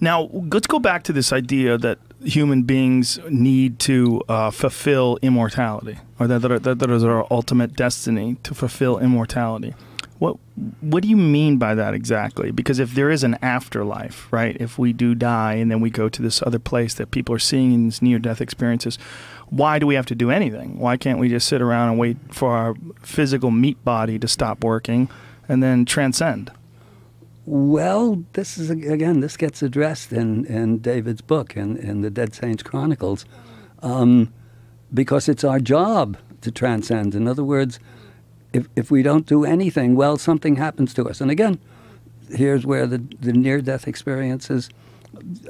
Now, let's go back to this idea that human beings need to fulfill immortality, or that is our ultimate destiny, to fulfill immortality. What do you mean by that exactly? Because if there is an afterlife, right, if we do die and then we go to this other place that people are seeing in these near-death experiences, why do we have to do anything? Why can't we just sit around and wait for our physical meat body to stop working and then transcend? Well, this is, again, this gets addressed in David's book, in the Dead Saints Chronicles, because it's our job to transcend. In other words, if we don't do anything, well, something happens to us. And again, here's where the near-death experiences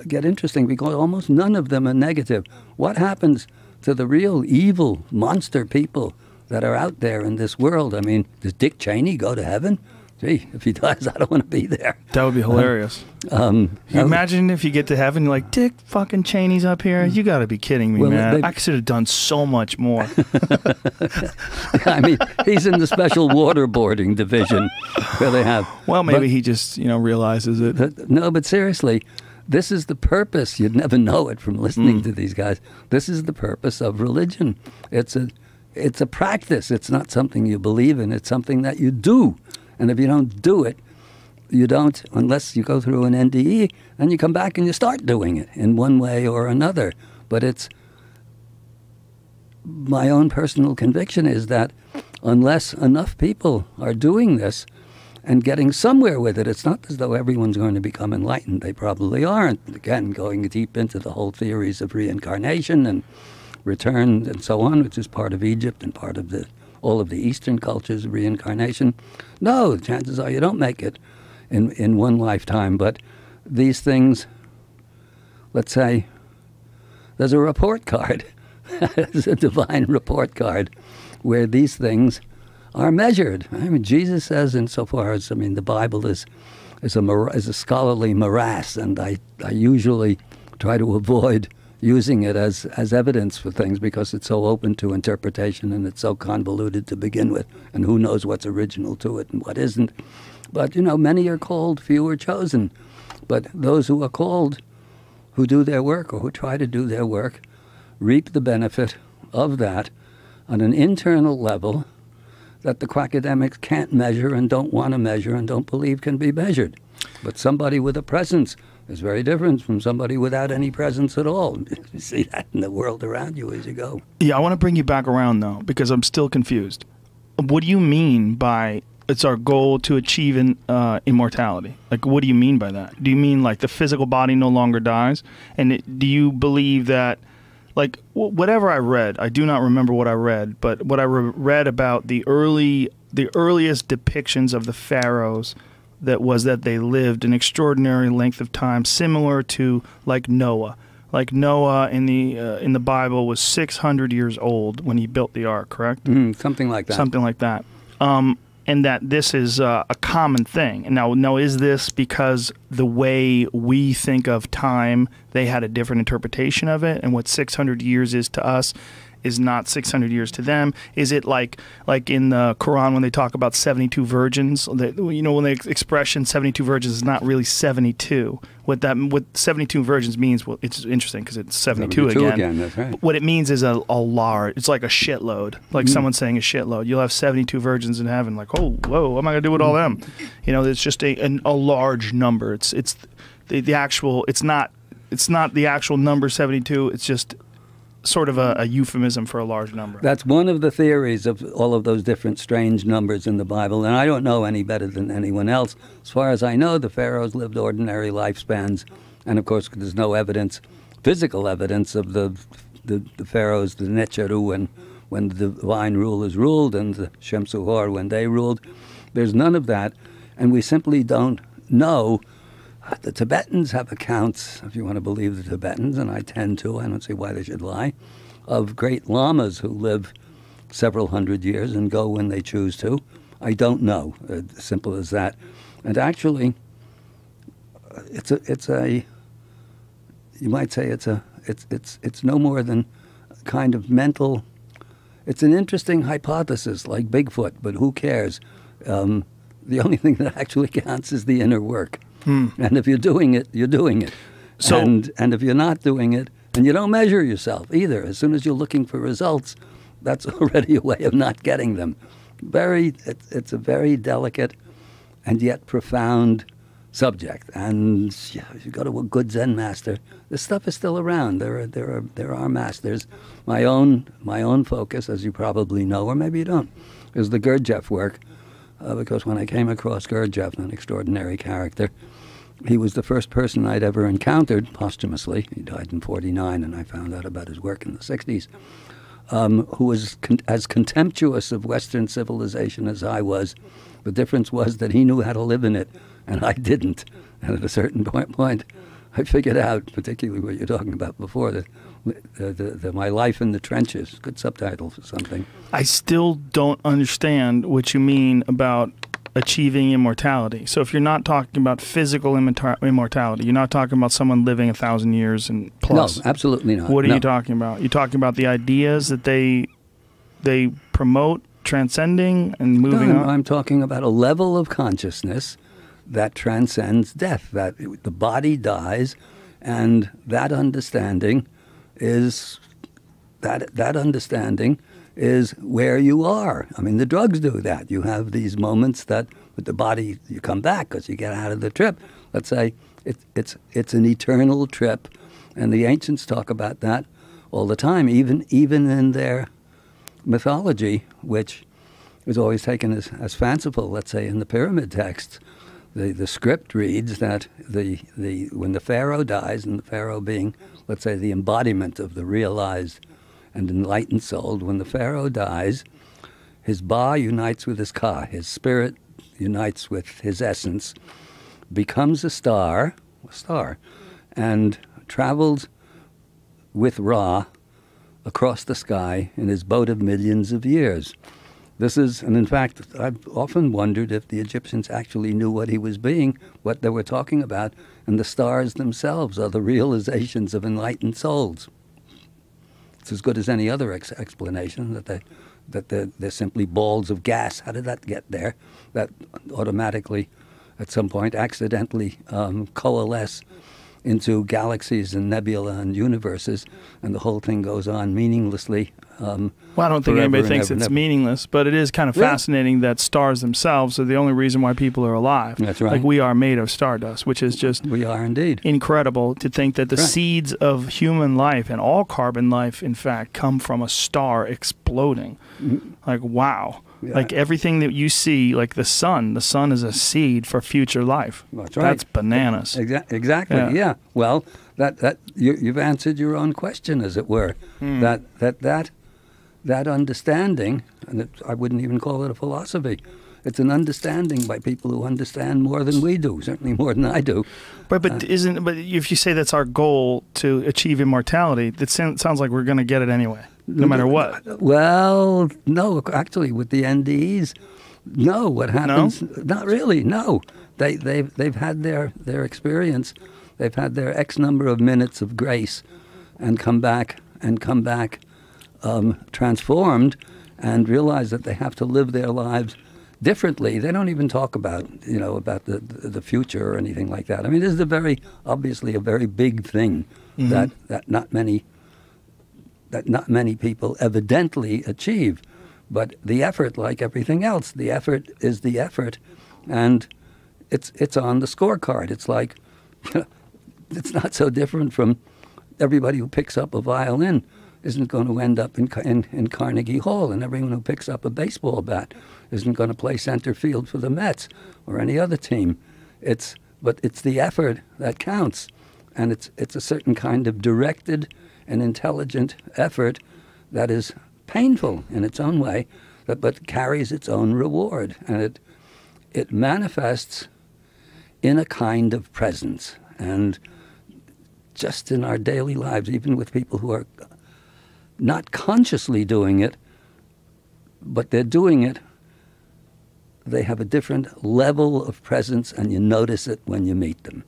get interesting, because almost none of them are negative. What happens to the real evil monster people that are out there in this world? I mean, does Dick Cheney go to heaven? Gee, if he does, I don't want to be there. That would be hilarious. Imagine if you get to heaven, you're like, Dick fucking Cheney's up here. You got to be kidding me, man. I should have done so much more. I mean, he's in the special waterboarding division where they have... Well, maybe he just, realizes it. No, but seriously, this is the purpose. You'd never know it from listening to these guys. This is the purpose of religion. It's a practice. It's not something you believe in. It's something that you do. And if you don't do it, you don't, unless you go through an NDE, and you come back and you start doing it in one way or another. But it's, my own personal conviction is that unless enough people are doing this and getting somewhere with it, it's not as though everyone's going to become enlightened. They probably aren't. Again, going deep into the whole theories of reincarnation and return and so on, which is part of Egypt and part of all of the Eastern cultures of reincarnation. No, the chances are you don't make it in one lifetime. But these things, let's say, there's a report card. There's a divine report card where these things are measured. I mean, Jesus says, insofar as, the Bible is a scholarly morass, and I usually try to avoid using it as evidence for things because it's so open to interpretation and it's so convoluted to begin with, and who knows what's original to it and what isn't. But, many are called, few are chosen. But those who are called, who do their work or who try to do their work, reap the benefit of that on an internal level that the quackademics can't measure and don't want to measure and don't believe can be measured. But somebody with a presence is very different from somebody without any presence at all. You see that in the world around you as you go. Yeah, I want to bring you back around, though, because I'm still confused. What do you mean by it's our goal to achieve immortality? Like, what do you mean by that? Do you mean, like, the physical body no longer dies? And do you believe that, like, whatever I read, I do not remember what I read, but what I read about the earliest depictions of the pharaohs, that they lived an extraordinary length of time, similar to like Noah. Like Noah in the Bible was 600 years old when he built the ark, correct? Something like that. Something like that. And that this is a common thing. And now, is this because the way we think of time, they had a different interpretation of it, and what 600 years is to us is not 600 years to them? Is it like in the Quran when they talk about 72 virgins? When the expression 72 virgins is not really 72. What 72 virgins means, well, it's interesting because it's 72 again. That's right. What it means is a large. It's like a shitload. Like someone saying a shitload. You'll have 72 virgins in heaven. Like, oh, whoa, what am I gonna do with all them? It's just a large number. It's the actual. It's not the actual number 72. It's just sort of a euphemism for a large number. That's one of the theories of all of those different strange numbers in the Bible, and I don't know any better than anyone else. As far as I know, the pharaohs lived ordinary lifespans, and of course there's no evidence, physical evidence of the pharaohs, the Necheru, when the divine rulers ruled, and the Shemsuhor when they ruled. There's none of that, and we simply don't know. The Tibetans have accounts, if you want to believe the Tibetans, and I tend to, I don't see why they should lie, of great lamas who live several hundred years and go when they choose to. I don't know, simple as that. And actually, you might say it's no more than kind of mental. It's an interesting hypothesis, like Bigfoot, but who cares? The only thing that actually counts is the inner work. And if you're doing it, you're doing it. So- and if you're not doing it, and you don't measure yourself either, as soon as you're looking for results, that's already a way of not getting them. It's a very delicate and yet profound subject. And yeah, if you go to a good Zen master, this stuff is still around. There are masters. My own focus, as you probably know, or maybe you don't, is the Gurdjieff work. Because when I came across Gurdjieff, an extraordinary character, he was the first person I'd ever encountered posthumously. He died in 1949, and I found out about his work in the 1960s. Who was as contemptuous of Western civilization as I was. The difference was that he knew how to live in it, and I didn't. And at a certain point, I figured out, particularly what you're talking about before, that my life in the trenches, good subtitle for something. I still don't understand what you mean about achieving immortality. So if you're not talking about physical immortality, you're not talking about someone living 1,000 years and plus. No, absolutely not. What are you talking about? You're talking about the ideas that they promote, transcending and moving on? I'm talking about a level of consciousness that transcends death, that the body dies, and that understanding is where you are. I mean, the drugs do that. You have these moments that with the body, you come back because you get out of the trip. Let's say it's an eternal trip, and the ancients talk about that all the time, even in their mythology, which is always taken as fanciful. Let's say in the pyramid texts, the script reads that when the pharaoh dies, and the pharaoh being, let's say, the embodiment of the realized and enlightened soul, when the pharaoh dies, his ba unites with his ka, his spirit unites with his essence, becomes a star, and travels with Ra across the sky in his boat of millions of years. And in fact, I've often wondered if the Egyptians actually knew what they were talking about, and the stars themselves are the realizations of enlightened souls. It's as good as any other explanation that they're simply balls of gas. How did that get there? That automatically, at some point, accidentally coalesce into galaxies and nebula and universes, and the whole thing goes on meaninglessly. Well, I don't think anybody thinks it's meaningless, but it is kind of fascinating that stars themselves are the only reason why people are alive. That's right. Like we are made of stardust, which is just we are indeed incredible to think that the seeds of human life and all carbon life, in fact, come from a star exploding. Like, wow. Yeah. Like everything that you see, like the sun is a seed for future life. That's right. That's bananas. Exactly. Yeah. Well, that you've answered your own question, as it were. That understanding, and I wouldn't even call it a philosophy. It's an understanding by people who understand more than we do, certainly more than I do. But if you say that's our goal to achieve immortality, that sounds like we're going to get it anyway, no matter what. Well, no, actually, with the NDEs, no. What happens? No? Not really. No, they've had their experience. They've had their X number of minutes of grace, and come back transformed, and realize that they have to live their lives differently. They don't even talk about the future or anything like that. I mean, this is obviously a very big thing that not many people evidently achieve. But the effort, like everything else, the effort is the effort, and it's on the scorecard. It's like it's not so different from everybody who picks up a violin isn't going to end up in Carnegie Hall, and everyone who picks up a baseball bat isn't going to play center field for the Mets or any other team. But it's the effort that counts, and it's a certain kind of directed and intelligent effort that is painful in its own way, but carries its own reward, and it manifests in a kind of presence. And just in our daily lives, even with people who are not consciously doing it, but they're doing it, they have a different level of presence, and you notice it when you meet them.